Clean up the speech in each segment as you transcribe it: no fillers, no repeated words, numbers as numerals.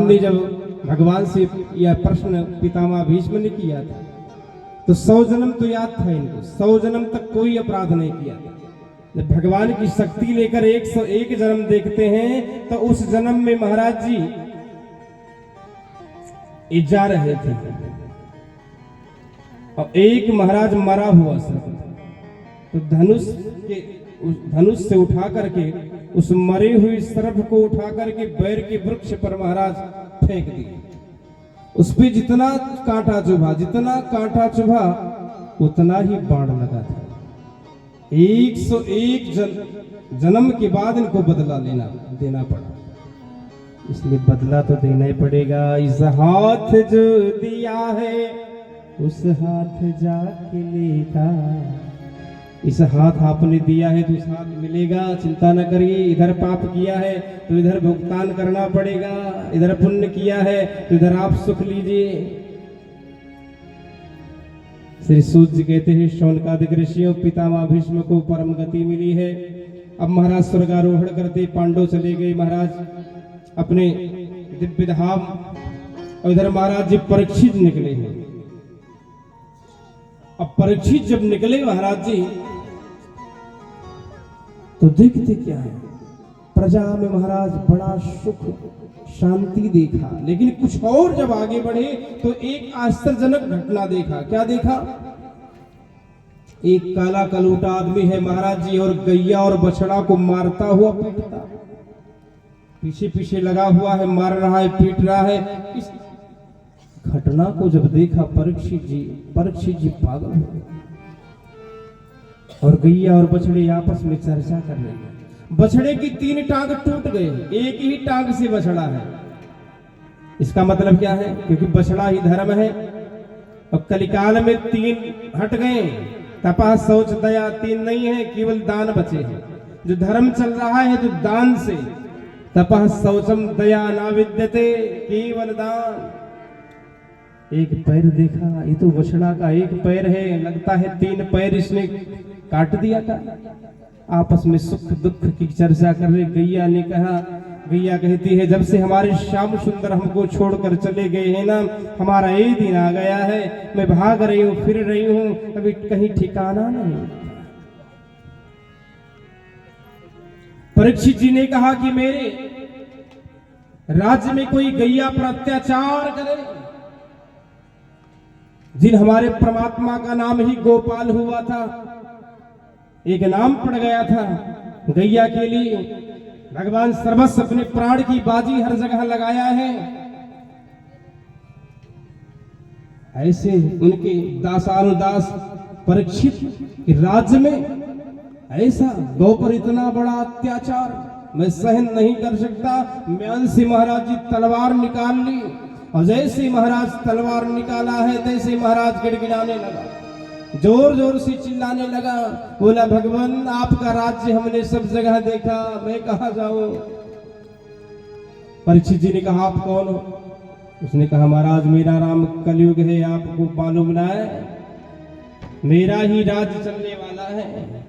ने जब भगवान से यह प्रश्न पितामह भीष्म ने किया था तो 100 जन्म तो याद था इनको, 100 जन्म तक कोई अपराध नहीं किया था। जब भगवान की शक्ति लेकर 101 जन्म देखते हैं तो उस जन्म में महाराज जी जा रहे थे और एक महाराज मरा हुआ सर्प तो धनुष से उठा करके उस मरे हुए सर्प को उठा करके बैर के वृक्ष पर महाराज फेंक दिए। उस पे जितना कांटा चुभा उतना ही बाण लगा था। 101 जन्म के बाद इनको बदला देना पड़ा, इसलिए बदला तो देना ही पड़ेगा। इस हाथ जो दिया है उस हाथ जाके लेगा, इस हाथ आपने दिया है तो उस हाथ मिलेगा, चिंता न करिए। इधर पाप किया है तो इधर भुगतान करना पड़ेगा, इधर पुण्य किया है तो इधर आप सुख लीजिए। श्री सूत जी कहते हैं शौनकादिक ऋषियों पितामह भीष्म को परम गति मिली है। अब महाराज स्वर्गारोहण करते पांडव चले गए महाराज अपने दिव्य धाम, और इधर महाराज जी परीक्षित निकले हैं। अब परीक्षित जब निकले महाराज जी तो देखते क्या है, प्रजा में महाराज बड़ा सुख शांति देखा, लेकिन कुछ और जब आगे बढ़े तो एक आश्चर्यजनक घटना देखा। क्या देखा? एक काला कलूटा आदमी है महाराज जी और गैया और बछड़ा को मारता हुआ पीटता, पीछे पीछे लगा हुआ है, मार रहा है, पीट रहा है। इस घटना को जब देखा परीक्षित जी पागल हो गए और गैया और बछड़े आपस में चर्चा कर रहे हैं। बछड़े की 3 टांग टूट गए, एक ही टांग से बछड़ा है। इसका मतलब क्या है? क्योंकि बछड़ा ही धर्म है और कलिकाल में 3 हट गए, तपः शौच दया 3 नहीं है, केवल दान बचे हैं। जो धर्म चल रहा है तो दान से, तपः शौचम दया ना विद्यते, केवल दान। एक पैर देखा, ये तो बछड़ा का एक पैर है, लगता है 3 पैर इसने काट दिया था। आपस में सुख दुख की चर्चा कर रहे। गैया कहती है जब से हमारे श्याम सुंदर हमको छोड़कर चले गए हैं ना, हमारा ये दिन आ गया है, मैं भाग रही हूँ, फिर रही हूँ, अभी कहीं ठिकाना नहीं। परीक्षित जी ने कहा कि मेरे राज्य में कोई गैया पर अत्याचार करे, जिन हमारे परमात्मा का नाम ही गोपाल हुआ था, एक नाम पड़ गया था गैया के लिए। भगवान सर्वस्व अपने प्राण की बाजी हर जगह लगाया है। ऐसे उनके दासानुदास परीक्षित के राज्य में ऐसा गौ पर इतना बड़ा अत्याचार मैं सहन नहीं कर सकता। म्यान से महाराज जी तलवार निकाल ली और जैसे महाराज तलवार निकाला है तैसे महाराज गिड़गिड़ाने लगा, जोर जोर से चिल्लाने लगा, बोला भगवान आपका राज्य हमने सब जगह देखा, मैं कहां जाऊं? परीक्षित जी ने कहा आप कौन हो? उसने कहा महाराज मेरा नाम कलयुग है, आपको मालूम ना है, मेरा ही राज्य चलने वाला है।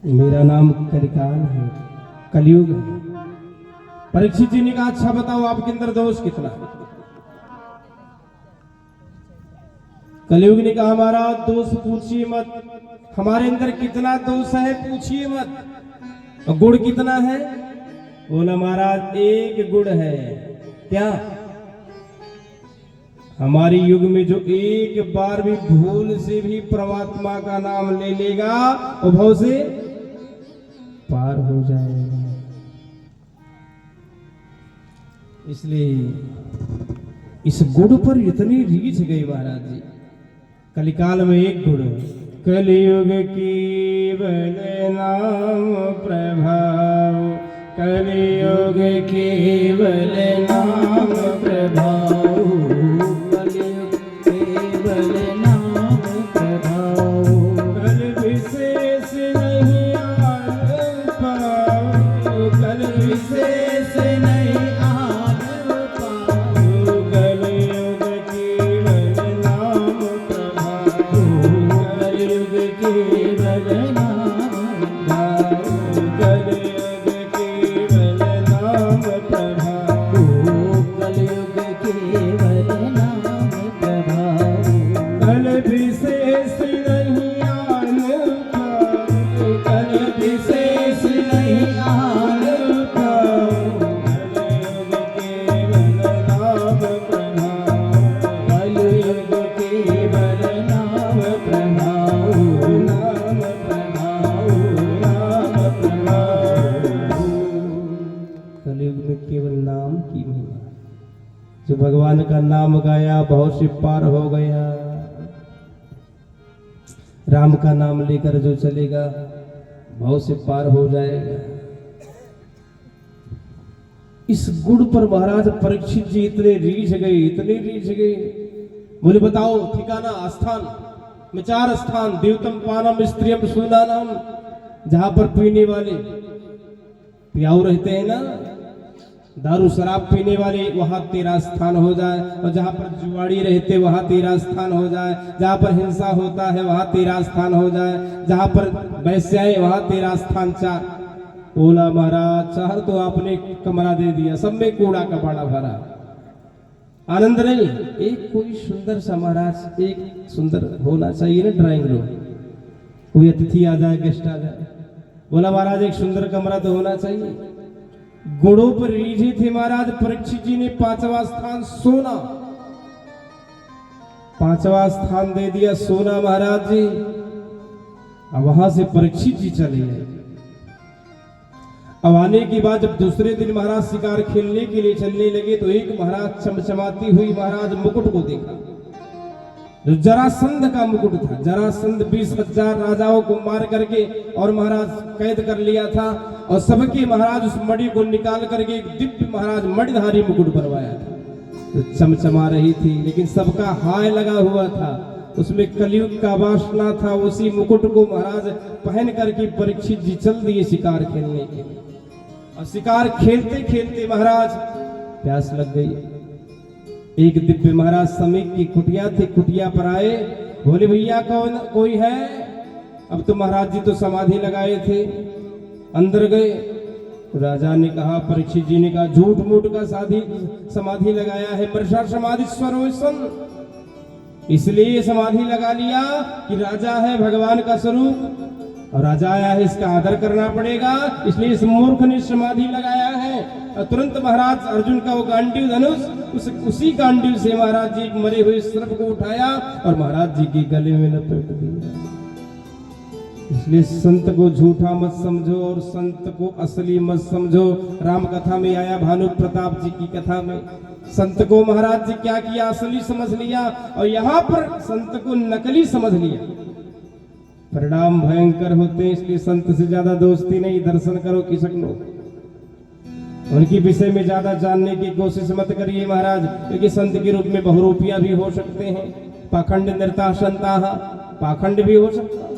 मेरा नाम कलिकाल है, कलयुग है। परीक्षित जी ने कहा अच्छा बताओ आपके अंदर दोष कितना है? कलयुग ने कहा हमारा दोष पूछिए मत, हमारे अंदर कितना दोष है पूछिए मत। और गुण कितना है? बोला महाराज एक गुण है। क्या? हमारी युग में जो एक बार भी भूल से भी परमात्मा का नाम ले लेगा वो भव से पार हो जाएगा। इसलिए इस गुण पर इतनी रीझ गई महाराज जी। कलिकाल में एक गुण, कलियुग केवल नाम प्रभाव, कलियुग केवल नाम प्रभाव, कलियुग केवल नाम प्रभाव, कल विशेष नहीं आन पाओ, कल विशेष नहीं आन पाओ, कलियुग केवल नाम प्रभाव, कलियुग केवल नाम प्रभाव, कलियुग जो भगवान का नाम गाया बहुत से पार हो गया। राम का नाम लेकर जो चलेगा बहुत से पार हो जाएगा। इस गुण पर महाराज परीक्षित जी इतने रीझ गए। बोले बताओ ठिकाना स्थान में 4 स्थान, देवतम पानम स्त्रियम सुनानम, जहां पर पीने वाले पियाऊ रहते हैं ना, दारू शराब पीने वाले, वहां तेरा स्थान हो जाए। और जहां पर जुआड़ी रहते वहां तेरा स्थान हो जाए। जहां पर हिंसा होता है वहां तेरा स्थान हो जाए। जहां पर वैश्याएं वहां तेरा स्थान 4। बोला महाराज 4 तो आपने कमरा दे दिया, सब में कूड़ा कबाड़ा भरा, आनंद नहीं। एक कोई सुंदर सा महाराज, एक सुंदर होना चाहिए ना ड्राइंग रूम, कोई अतिथि आ जाए, गेस्ट आ जाए। बोला महाराज एक सुंदर कमरा तो होना चाहिए। गुणों पर रीझे थे महाराज परीक्षित जी ने 5वां स्थान सोना, 5वां स्थान दे दिया सोना महाराज जी। अब वहां से परीक्षित जी चले गए। अब आने के बाद जब दूसरे दिन महाराज शिकार खेलने के लिए चलने लगे तो एक महाराज चमचमाती हुई महाराज मुकुट को देखा, जो जरासंध का मुकुट था। जरासंध 20,000 राजाओं को मार करके और महाराज कैद कर लिया था, और सबके महाराज उस मणि को निकाल करके एक दिव्य महाराज मणिधारी मुकुट बनवाया था, तो चमचमा रही थी। लेकिन सबका हाय लगा हुआ था, उसमें कलयुग का वासना था। उसी मुकुट को महाराज पहन करके परीक्षित जी चल दिए शिकार खेलने के लिए। और शिकार खेलते खेलते महाराज प्यास लग गई। एक दिव्य महाराज समीप की कुटिया थी, कुटिया पर आए। बोले भैया कौन कोई है? अब तो महाराज जी तो समाधि लगाए थे, अंदर गए। राजा ने कहा, परीक्षित जी ने कहा झूठ मूठ का समाधि लगाया है, वर्षा समाधि स्वरोसन, इसलिए समाधि लगा लिया कि राजा है भगवान का स्वरूप और राजा आया है, इसका आदर करना पड़ेगा, इसलिए इस मूर्ख ने समाधि लगाया है। और तुरंत महाराज अर्जुन का वो गांडीव धनुष, उसी गांडीव से महाराज जी एक मरे हुए सर्प को उठाया और महाराज जी के गले में लपेट दिया। इसलिए संत को झूठा मत समझो और संत को असली मत समझो। राम कथा में आया, भानु प्रताप जी की कथा में संत को महाराज जी क्या किया, असली समझ लिया, और यहाँ पर संत को नकली समझ लिया। परिणाम भयंकर होते हैं, इसलिए संत से ज्यादा दोस्ती नहीं। दर्शन करो किसक लो, उनकी विषय में ज्यादा जानने की कोशिश मत करिए महाराज, क्योंकि संत के रूप में बहुरूपिया भी हो सकते हैं। पाखंड निर्ता संता, पाखंड भी हो सकता है।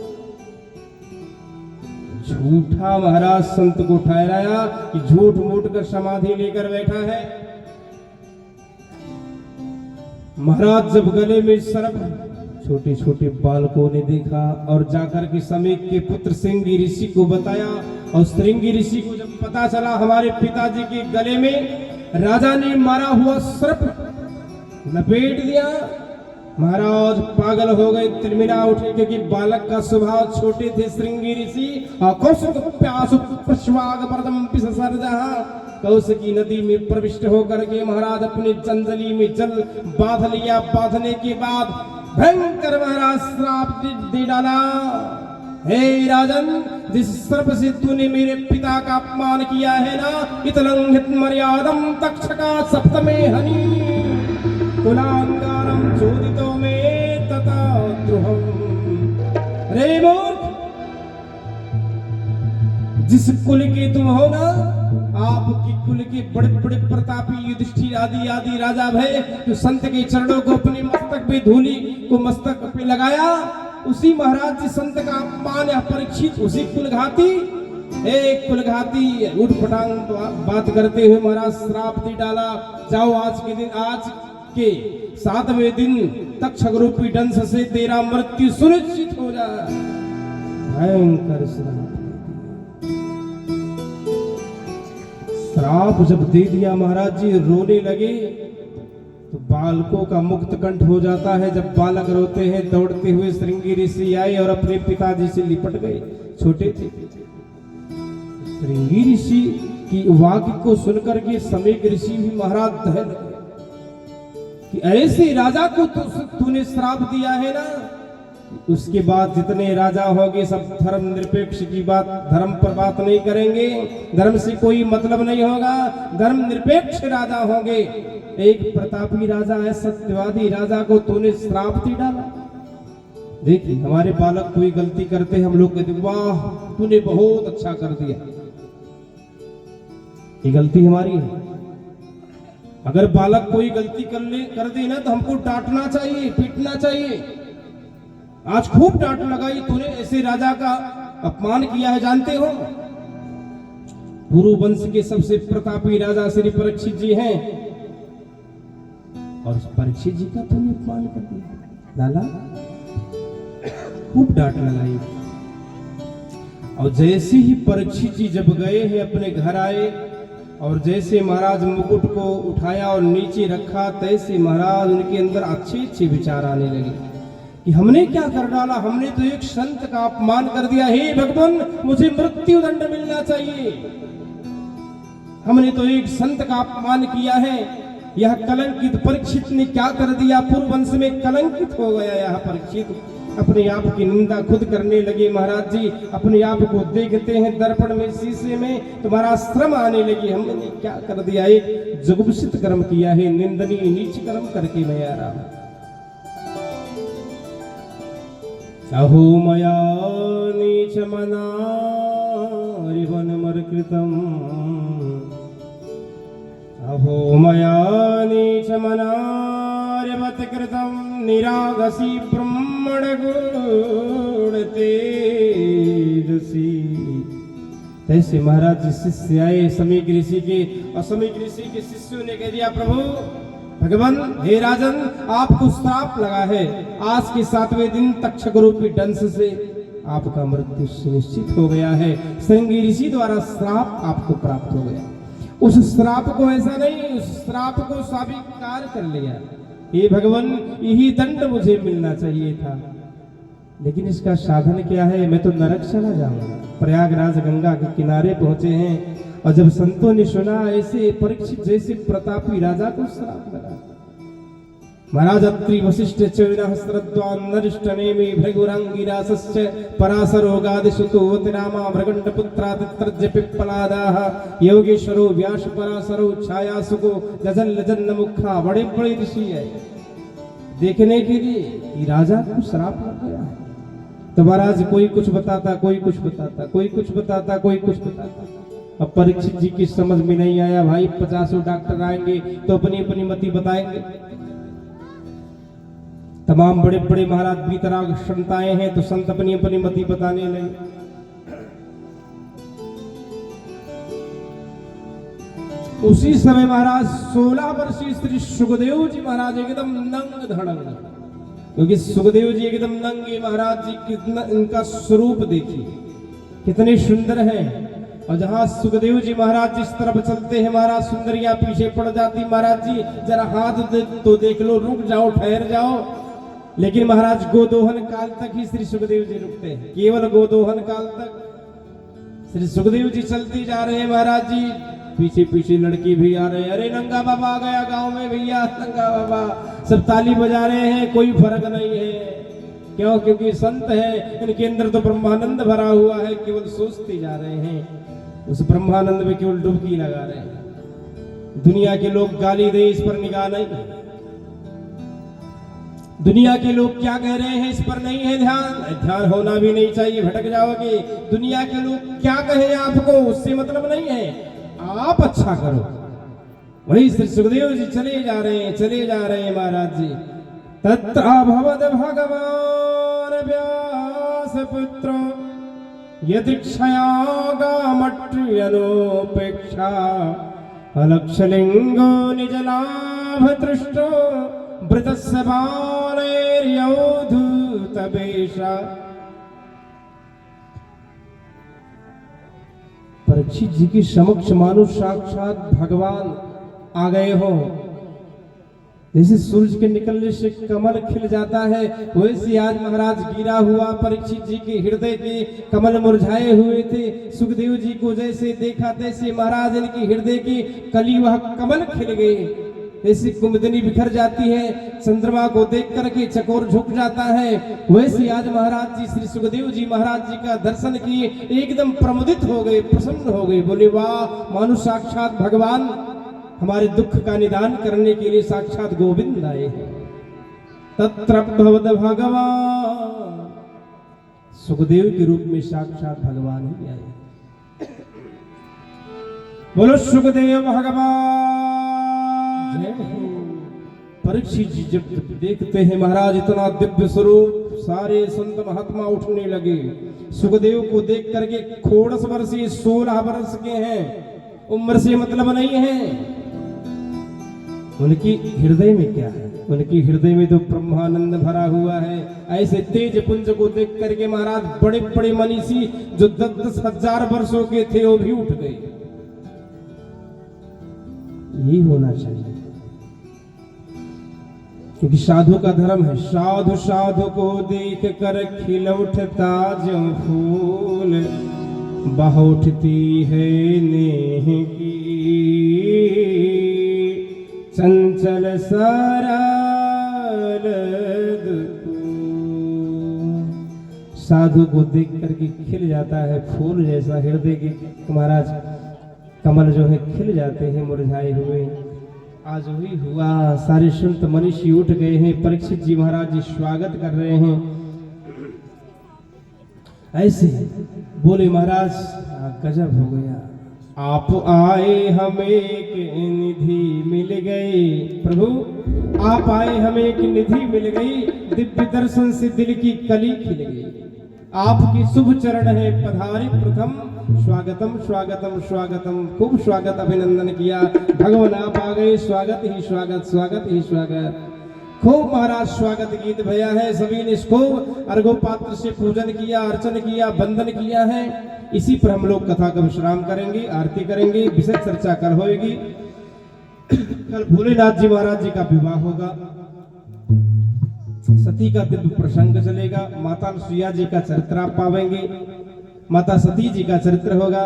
झूठा महाराज संत को ठहराया कि झूठ मूठ कर समाधि लेकर बैठा है। महाराज जब गले में सर्प, छोटे छोटे बालकों ने देखा और जाकर के समीप के पुत्र श्रृंगी ऋषि को बताया। और श्रृंगी ऋषि को जब पता चला हमारे पिताजी के गले में राजा ने मारा हुआ सर्प लपेट दिया, महाराज पागल हो गए, तिरमिरा उठे, क्योंकि बालक का स्वभाव, छोटे थे श्रृंगी ऋषि। कौशिक प्यास प्रश्वाग परदम पिसर्जहा, कौशिकी नदी में प्रविष्ट होकर के महाराज अपने जंजली में जल बांध लिया। बांधने के बाद भयंकर महाराज श्राप दे डाला, हे राजन, जिस सर्प से तूने मेरे पिता का अपमान किया है ना, इतलंघित मर्यादम तक्षका सप्तमे हनि कुलांगारम चोदितो में तथा द्रुहम। रे मूर्ख, जिस कुल के तुम हो ना, आपके कुल के बड़े बड़े प्रतापी युधिष्ठिर आदि आदि राजा भय, जो संत के चरणों को अपने मस्तक पे धूली को मस्तक पे लगाया, उसी महाराज जी संत का अपमान या परीक्षित, उसी कुलघाती, एक कुलघाती उठ पटांग बात करते हुए महाराज श्राप दे डाला। जाओ आज के दिन, आज के 7वें दिन तक्षक रूपी दंश से तेरा मृत्यु सुनिश्चित हो जाए। भयंकर श्राप जब दे दिया महाराज जी रोने लगे, तो बालकों का मुक्त कंठ हो जाता है। जब बालक रोते हैं, दौड़ते हुए श्रृंगी ऋषि आए और अपने पिताजी से लिपट गए, छोटे थे। श्रृंगी ऋषि की वाक्य को सुनकर के समेक ऋषि भी महाराज दहल कि ऐसे राजा को तूने श्राप दिया है ना, उसके बाद जितने राजा होंगे सब धर्म निरपेक्ष की बात, धर्म पर बात नहीं करेंगे, धर्म से कोई मतलब नहीं होगा, धर्म निरपेक्ष राजा होंगे। एक प्रतापी राजा है, सत्यवादी राजा को तूने श्राप दे डाला। देखिए हमारे बालक कोई गलती करते हम लोग कहते वाह तूने बहुत अच्छा कर दिया, ये गलती हमारी है। अगर बालक कोई गलती कर दे ना तो हमको डांटना चाहिए, पीटना चाहिए। आज खूब डांट लगाई, तूने ऐसे राजा का अपमान किया है, जानते हो। पुरु वंश के सबसे प्रतापी राजा श्री परीक्षित जी हैं और परीक्षित जी का तूने अपमान कर दिया लाला। खूब डांट लगाई और जैसे ही परीक्षित जी जब गए हैं अपने घर आए और जैसे महाराज मुकुट को उठाया और नीचे रखा, तैसे महाराज उनके अंदर अच्छे अच्छे विचार आने लगे कि हमने क्या कर डाला, हमने तो एक संत का अपमान कर दिया। हे भगवान मुझे मृत्यु दंड मिलना चाहिए, हमने तो एक संत का अपमान किया है। यह कलंकित परीक्षित ने क्या कर दिया, पूर्व वंश में कलंकित हो गया यह परीक्षित। अपने आप की निंदा खुद करने लगे महाराज जी। अपने आप को देखते हैं दर्पण में, शीशे में, तुम्हारा श्रम आने लगी, हमने क्या कर दिया, एक जुगुप्सित कर्म किया है, निंदनीय नीच कर्म करके मैं आ रहा हूं। अहो मया नीच मना रिवनमर कृतम, अहो मया नीच मना रिवत कृतम, निरागसी ब्रह्मण गुण तेजसी। तैसे महाराज जी शिष्य आए समीक ऋषि के, और समीक ऋषि के शिष्यों ने कह दिया प्रभु भगवान हे राजन आपको श्राप लगा है, आज के 7वें दिन तक्षक रूपी दंश से आपका मृत्यु सुनिश्चित हो गया है। श्रृंगी ऋषि द्वारा श्राप आपको प्राप्त हो गया। उस श्राप को ऐसा नहीं, उस श्राप को स्वीकार कर लिया। हे भगवान यही दंड मुझे मिलना चाहिए था, लेकिन इसका साधन क्या है, मैं तो नरक चला जाऊंगा। प्रयागराज गंगा के किनारे पहुंचे हैं और जब संतों ने सुना ऐसे परीक्षित जैसे प्रतापी राजा को श्राप लगा। महाराज अत्रि वशिष्ठ चैन श्रद्वान नरिष्टनेमि भृगुरांगिरासश्च पराशरोगादिसुतो रामा भृगंड पुत्रादित्रज्य पिप्पलादाः योगेश्वरो व्यास पराशरो छायासुको जजन जन्न मुखा। बड़े बड़े ऋषि है देखने के लिए कि राजा को श्राप लग गया है। तो महाराज कोई कुछ बताता, कोई कुछ बताता, कोई कुछ बताता, कोई कुछ बताता। अब परीक्षित जी की समझ में नहीं आया, भाई 50 डॉक्टर आएंगे तो अपनी अपनी मति बताएंगे। तमाम बड़े बड़े महाराज बीतराग संत आए हैं तो संत अपनी अपनी मति बताने लगे। उसी समय महाराज 16 वर्षीय श्री सुखदेव जी महाराज एकदम नंग धड़ंग, क्योंकि सुखदेव जी एकदम नंगे। महाराज जी कितना इनका स्वरूप देखिए कितने सुंदर हैं। और जहां सुखदेव जी महाराज जिस तरफ चलते हैं महाराज सुंदरियां पीछे पड़ जाती। महाराज जी जरा हाथ तो देख लो, रुक जाओ, ठहर जाओ। लेकिन महाराज गोदोहन काल तक ही श्री सुखदेव जी रुकते हैं, केवल गोदोहन काल तक। श्री सुखदेव जी चलते जा रहे हैं, महाराज जी पीछे पीछे लड़की भी आ रहे हैं। अरे नंगा बाबा आ गया गांव में भैया, नंगा बाबा, सब ताली बजा रहे हैं, कोई फर्क नहीं है। क्यों? क्योंकि संत है, इनके अंदर तो ब्रह्मानंद भरा हुआ है, केवल सोचते जा रहे हैं, उस ब्रह्मानंद में केवल डुबकी लगा रहे हैं। दुनिया के लोग गाली दे इस पर निगाह नहीं, दुनिया के लोग क्या कह रहे हैं इस पर नहीं है ध्यान। ध्यान होना भी नहीं चाहिए, भटक जाओगे। दुनिया के लोग क्या कहे आपको उससे मतलब नहीं है, आप अच्छा करो। वही श्री सुखदेव जी चले जा रहे हैं, चले जा रहे हैं महाराज जी। तत्राभवद भगवान व्यास पुत्र यदीक्षयागामट्र्यनोपेक्षा अलक्षलिंगो निज लाभ दृष्टो वृतस्य बालैर्यौधूतवेषा। परीक्षित जी के समक्ष मानो साक्षात भगवान आ गए हो। जैसे सूरज के निकलने से कमल खिल जाता है, वैसे आज महाराज गिरा हुआ परीक्षित जी के हृदय के कमल मुरझाए हुए थे। सुखदेव जी को जैसे देखा तैसे महाराज इनके हृदय की कली वह कमल खिल गए। ऐसी कुमुदनी बिखर जाती है, चंद्रमा को देख करके चकोर झुक जाता है, वैसे आज महाराज जी श्री सुखदेव जी महाराज जी का दर्शन किए, एकदम प्रमुदित हो गए, प्रसन्न हो गए, बोले वाह मानो साक्षात भगवान हमारे दुख का निदान करने के लिए साक्षात गोविंद आए हैं। तत्र भगवद भगवान, सुखदेव के रूप में साक्षात भगवान ही आए। बोलो सुखदेव भगवान। परीक्षित जी जब देखते हैं महाराज इतना दिव्य स्वरूप, सारे संत महात्मा उठने लगे। सुखदेव को देख करके 16 वर्षीय 16 वर्ष के हैं, उम्र से मतलब नहीं है। उनकी हृदय में क्या है? उनकी हृदय में तो ब्रह्मानंद भरा हुआ है। ऐसे तेज पुंज को देख करके महाराज बड़े बड़े मनीषी जो 10-10 हजार वर्षों के थे वो भी उठ गए। यही होना चाहिए, क्योंकि साधु का धर्म है। साधु साधु को देख कर खिल उठता जो फूल, बह उठती है नेह की चंचल सरल साधु को देख करके खिल जाता है फूल जैसा हृदय की महाराज कमल जो है खिल जाते हैं मुरझाए हुए। आज वही हुआ, सारे संत मनीषी उठ गए हैं। परीक्षित जी महाराज जी स्वागत कर रहे हैं। ऐसे बोले महाराज गजब हो गया, आप आए हमें एक निधि मिल गई। प्रभु आप आए हमें एक निधि मिल गई, दिव्य दर्शन से दिल की कली खिल गई। आपकी शुभ चरण है पधारे प्रथम, स्वागतम स्वागतम स्वागतम, खूब स्वागत अभिनंदन किया। भगवान आप आ गए, स्वागत ही स्वागत, स्वागत ही स्वागत। खूब महाराज स्वागत गीत भया है। सभी ने इसको अर्घो पात्र से पूजन किया, अर्चन किया, वंदन किया है। इसी पर हम लोग कथा का विश्राम करेंगे, आरती करेंगे, विशेष चर्चा कल होगी। कल भोलेनाथ जी महाराज जी का विवाह होगा, सती का दिव्य प्रसंग चलेगा, माता सुया जी का चरित्र आप पावेंगे, माता सती जी का चरित्र होगा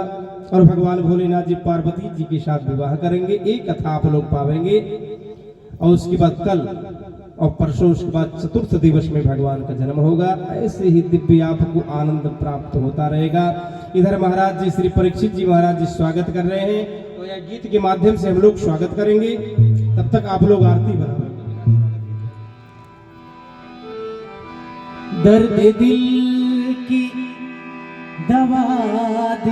और भगवान भोलेनाथ जी पार्वती जी के साथ विवाह करेंगे। एक कथा आप लोग पावेंगे। और उसके बाद कल और परसों उसके बाद चतुर्थ दिवस में भगवान का जन्म होगा। ऐसे ही दिव्य आपको आनंद प्राप्त होता रहेगा। इधर महाराज जी श्री परीक्षित जी महाराज जी स्वागत कर रहे हैं, तो यह गीत के माध्यम से हम लोग स्वागत करेंगे। तब तक आप लोग आरती बनाओ। दर्द दिल की दवा दी